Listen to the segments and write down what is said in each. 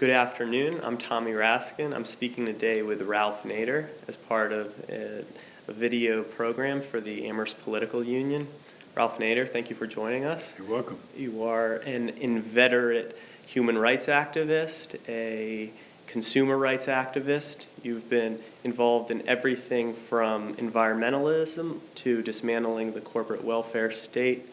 Good afternoon. I'm Tommy Raskin. I'm speaking today with Ralph Nader as part of a video program for the Amherst Political Union. Ralph Nader, thank you for joining us. You're welcome. You are an inveterate human rights activist, a consumer rights activist. You've been involved in everything from environmentalism to dismantling the corporate welfare state.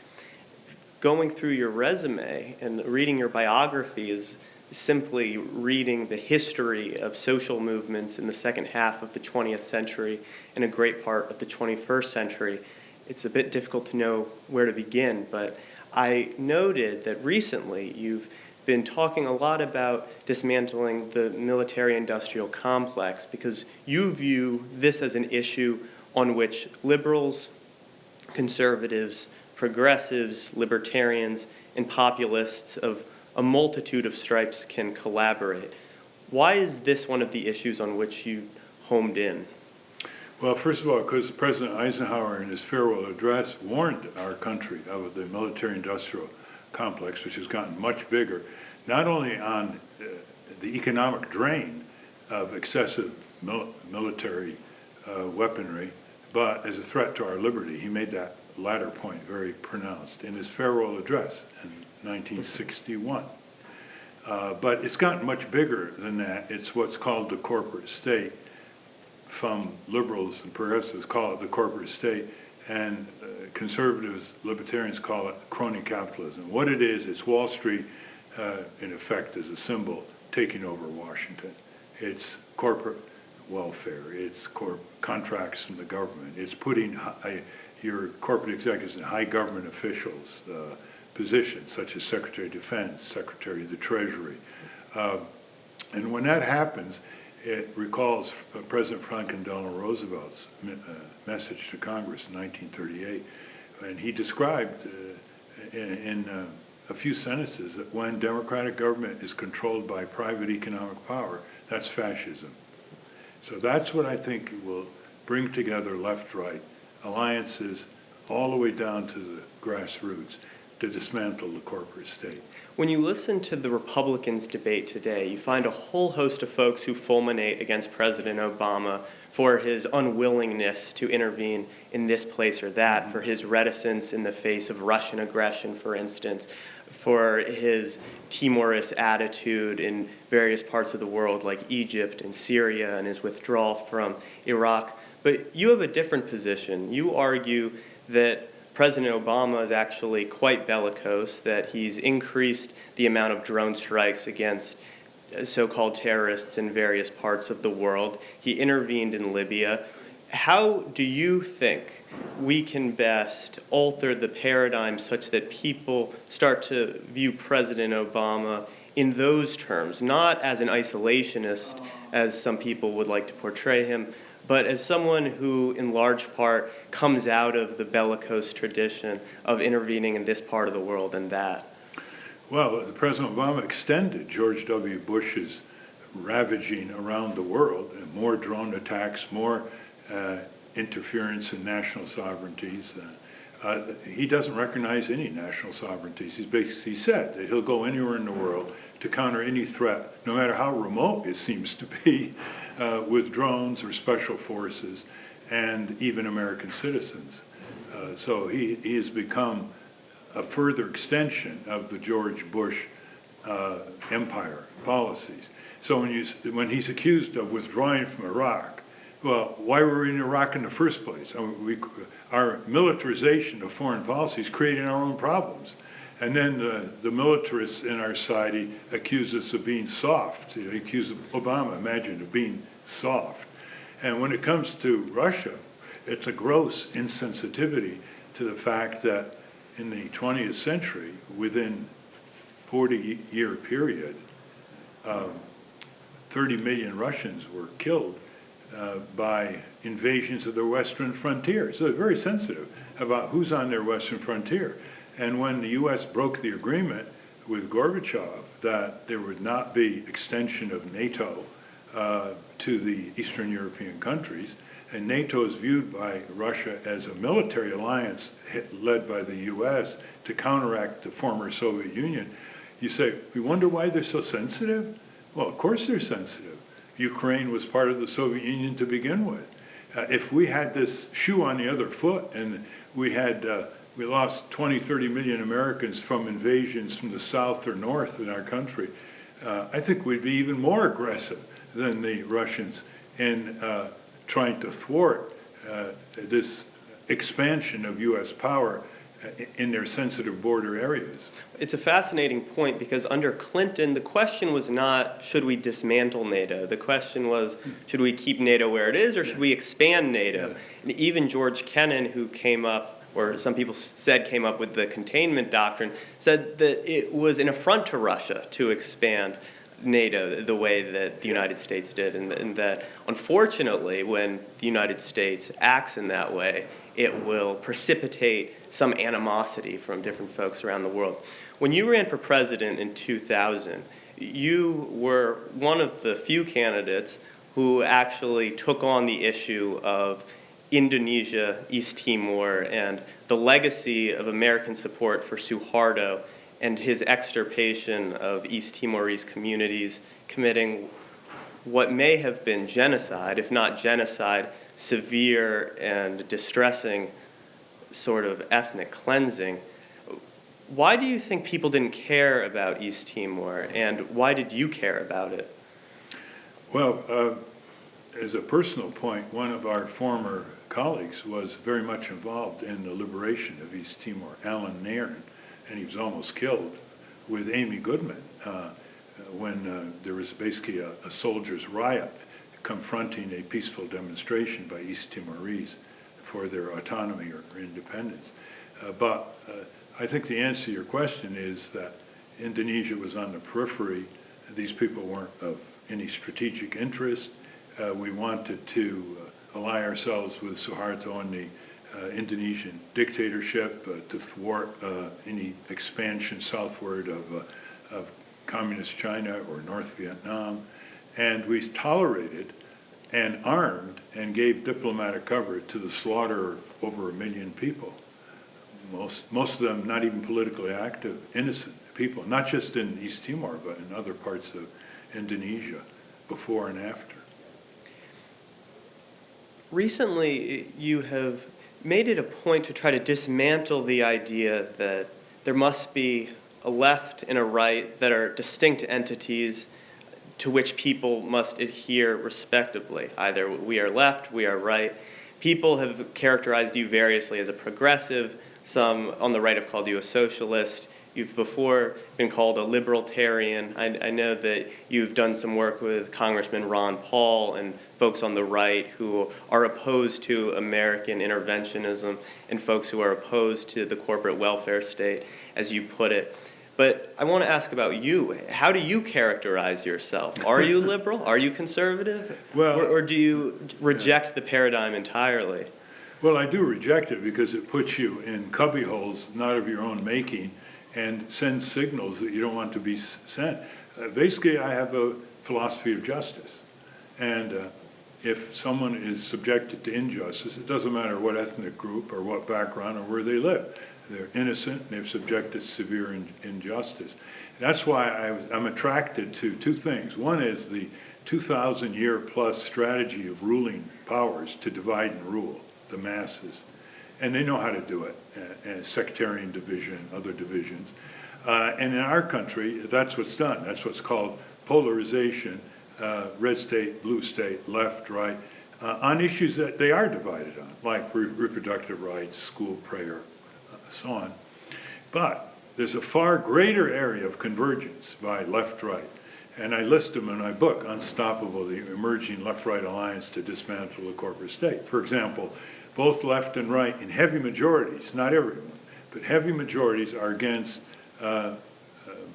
Going through your resume and reading your biography is simply reading the history of social movements in the second half of the 20th century and a great part of the 21st century. It's a bit difficult to know where to begin, but I noted that recently you've been talking a lot about dismantling the military-industrial complex because you view this as an issue on which liberals, conservatives, progressives, libertarians, and populists of a multitude of stripes can collaborate. Why is this one of the issues on which you homed in? Well, first of all, because President Eisenhower in his farewell address warned our country of the military-industrial complex, which has gotten much bigger, not only on the economic drain of excessive military weaponry, but as a threat to our liberty. He made that latter point very pronounced in his farewell address in 1961. But it's gotten much bigger than that. It's what's called the corporate state. Some liberals and progressives call it the corporate state, and conservatives, libertarians call it crony capitalism. What it is, it's Wall Street, in effect, as a symbol, taking over Washington. It's corporate welfare. It's contracts from the government. It's putting your corporate executives in high government officials positions, such as Secretary of Defense, Secretary of the Treasury. And when that happens, it recalls President Franklin Delano Roosevelt's message to Congress in 1938. And he described in a few sentences that when democratic government is controlled by private economic power, that's fascism. So that's what I think will bring together left-right alliances all the way down to the grassroots to dismantle the corporate state. When you listen to the Republicans' debate today, you find a whole host of folks who fulminate against President Obama for his unwillingness to intervene in this place or that, for his reticence in the face of Russian aggression, for instance, for his timorous attitude in various parts of the world like Egypt and Syria and his withdrawal from Iraq. But you have a different position. You argue that President Obama is actually quite bellicose, that he's increased the amount of drone strikes against so-called terrorists in various parts of the world. He intervened in Libya. How do you think we can best alter the paradigm such that people start to view President Obama in those terms, not as an isolationist, as some people would like to portray him, but as someone who, in large part, comes out of the bellicose tradition of intervening in this part of the world and that? Well, President Obama extended George W. Bush's ravaging around the world, and more drone attacks, more interference in national sovereignties. He doesn't recognize any national sovereignties. He's basically said that he'll go anywhere in the world to counter any threat, no matter how remote it seems to be, with drones or special forces, and even American citizens. So he has become a further extension of the George Bush empire policies. So when he's accused of withdrawing from Iraq, well, why were we in Iraq in the first place? I mean, our militarization of foreign policy is creating our own problems. And then the militarists in our society accuse us of being soft. You know, accuse Obama, imagine, of being soft. And when it comes to Russia, it's a gross insensitivity to the fact that in the 20th century, within 40-year period, 30 million Russians were killed by invasions of their western frontier. So they're very sensitive about who's on their western frontier. And when the U.S. broke the agreement with Gorbachev that there would not be extension of NATO to the Eastern European countries, and NATO is viewed by Russia as a military alliance led by the U.S. to counteract the former Soviet Union, you say, we wonder why they're so sensitive? Well, of course they're sensitive. Ukraine was part of the Soviet Union to begin with. If we had this shoe on the other foot and we lost 20, 30 million Americans from invasions from the south or north in our country, I think we'd be even more aggressive than the Russians in trying to thwart this expansion of U.S. power in their sensitive border areas. It's a fascinating point because under Clinton, the question was not, should we dismantle NATO? The question was, should we keep NATO where it is or should we expand NATO? And even George Kennan, who came up, or some people said came up with the containment doctrine, said that it was an affront to Russia to expand NATO the way that the United States did, and that unfortunately when the United States acts in that way, it will precipitate some animosity from different folks around the world. When you ran for president in 2000, you were one of the few candidates who actually took on the issue of Indonesia, East Timor, and the legacy of American support for Suharto and his extirpation of East Timorese communities, committing what may have been genocide, if not genocide, severe and distressing sort of ethnic cleansing. Why do you think people didn't care about East Timor, and why did you care about it? Well, as a personal point, one of our former colleagues was very much involved in the liberation of East Timor, Alan Nairn, and he was almost killed with Amy Goodman when there was basically a soldiers' riot confronting a peaceful demonstration by East Timorese for their autonomy or independence. But I think the answer to your question is that Indonesia was on the periphery. These people weren't of any strategic interest. We wanted to ally ourselves with Suharto and the Indonesian dictatorship to thwart any expansion southward of communist China or North Vietnam. And we tolerated and armed and gave diplomatic cover to the slaughter of over 1 million people. Most of them not even politically active, innocent people, not just in East Timor, but in other parts of Indonesia, before and after. Recently, you have made it a point to try to dismantle the idea that there must be a left and a right that are distinct entities to which people must adhere respectively. Either we are left, we are right. People have characterized you variously as a progressive. Some on the right have called you a socialist. You've before been called a libertarian. I know that you've done some work with Congressman Ron Paul and folks on the right who are opposed to American interventionism and folks who are opposed to the corporate welfare state, as you put it. But I want to ask about you. How do you characterize yourself? Are you liberal? Are you conservative? Well, or do you reject the paradigm entirely? Well, I do reject it because it puts you in cubbyholes not of your own making and sends signals that you don't want to be sent. Basically, I have a philosophy of justice. And if someone is subjected to injustice, it doesn't matter what ethnic group or what background or where they live. They're innocent and they've subjected to severe injustice. That's why I'm attracted to two things. One is the 2,000-year plus strategy of ruling powers to divide and rule the masses. And they know how to do it, sectarian division, other divisions. And in our country, that's what's done. That's what's called polarization, red state, blue state, left, right, on issues that they are divided on, like reproductive rights, school prayer, so on. But there's a far greater area of convergence by left-right. And I list them in my book, Unstoppable, the Emerging Left-Right Alliance to Dismantle the Corporate State. For example, both left and right in heavy majorities, not everyone, but heavy majorities are against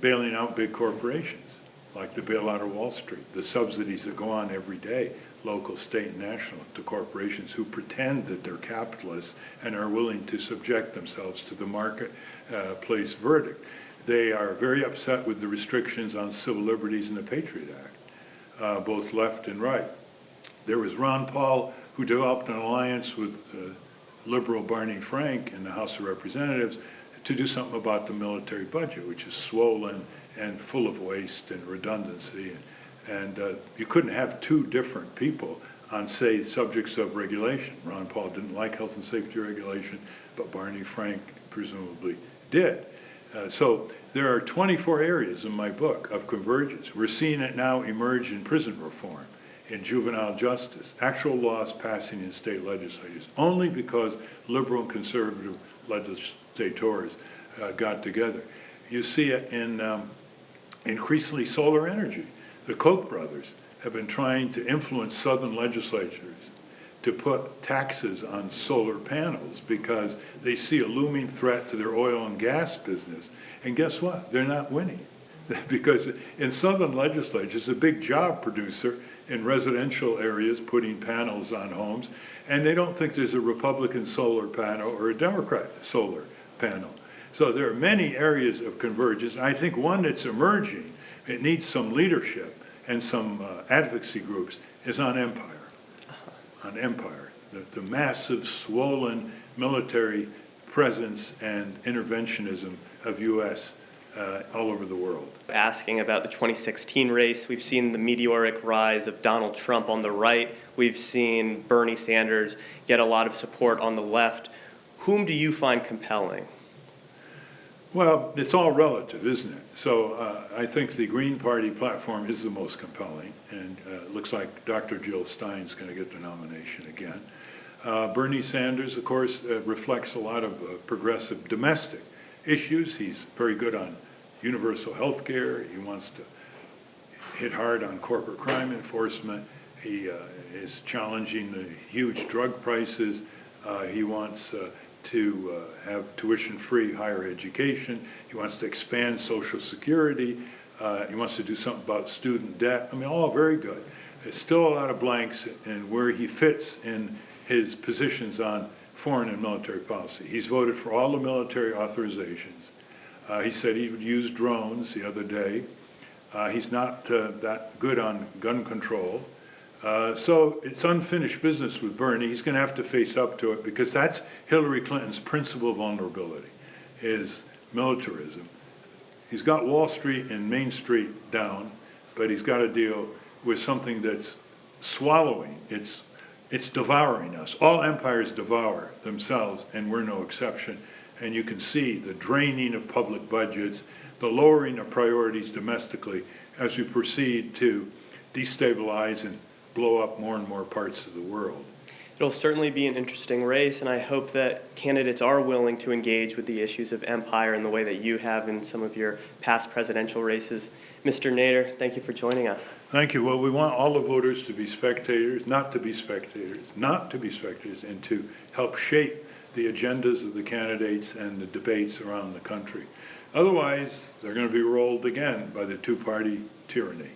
bailing out big corporations, like the bailout of Wall Street, the subsidies that go on every day, local, state, and national, to corporations who pretend that they're capitalists and are willing to subject themselves to the marketplace verdict. They are very upset with the restrictions on civil liberties in the Patriot Act, both left and right. There was Ron Paul, who developed an alliance with liberal Barney Frank in the House of Representatives to do something about the military budget, which is swollen and full of waste and redundancy. And you couldn't have two different people on, say, subjects of regulation. Ron Paul didn't like health and safety regulation, but Barney Frank presumably did. So there are 24 areas in my book of convergence. We're seeing it now emerge in prison reform, in juvenile justice, actual laws passing in state legislatures, only because liberal and conservative legislators got together. You see it in increasingly solar energy. The Koch brothers have been trying to influence southern legislatures to put taxes on solar panels because they see a looming threat to their oil and gas business. And guess what? They're not winning. Because in southern legislatures, a big job producer in residential areas putting panels on homes, and they don't think there's a Republican solar panel or a Democrat solar panel. So there are many areas of convergence. I think one that's emerging, it needs some leadership and some advocacy groups, is on empire. On empire, the massive swollen military presence and interventionism of U.S. All over the world. Asking about the 2016 race, we've seen the meteoric rise of Donald Trump on the right. We've seen Bernie Sanders get a lot of support on the left. Whom do you find compelling? Well, it's all relative, isn't it? So I think the Green Party platform is the most compelling, and it looks like Dr. Jill Stein's going to get the nomination again. Bernie Sanders, of course, reflects a lot of progressive domestic issues. He's very good on universal health care. He wants to hit hard on corporate crime enforcement. He is challenging the huge drug prices. He wants to have tuition-free higher education. He wants to expand Social Security. He wants to do something about student debt. I mean, all very good. There's still a lot of blanks in where he fits in his positions on foreign and military policy. He's voted for all the military authorizations. He said he would use drones the other day. He's not that good on gun control. So it's unfinished business with Bernie. He's going to have to face up to it because that's Hillary Clinton's principal vulnerability, is militarism. He's got Wall Street and Main Street down, but he's got to deal with something that's swallowing. It's devouring us. All empires devour themselves, and we're no exception. And you can see the draining of public budgets, the lowering of priorities domestically as we proceed to destabilize and blow up more and more parts of the world. It'll certainly be an interesting race, and I hope that candidates are willing to engage with the issues of empire in the way that you have in some of your past presidential races. Mr. Nader, thank you for joining us. Thank you. Well, we want all the voters to be spectators, not to be spectators, and to help shape the agendas of the candidates and the debates around the country. Otherwise, they're going to be rolled again by the two-party tyranny.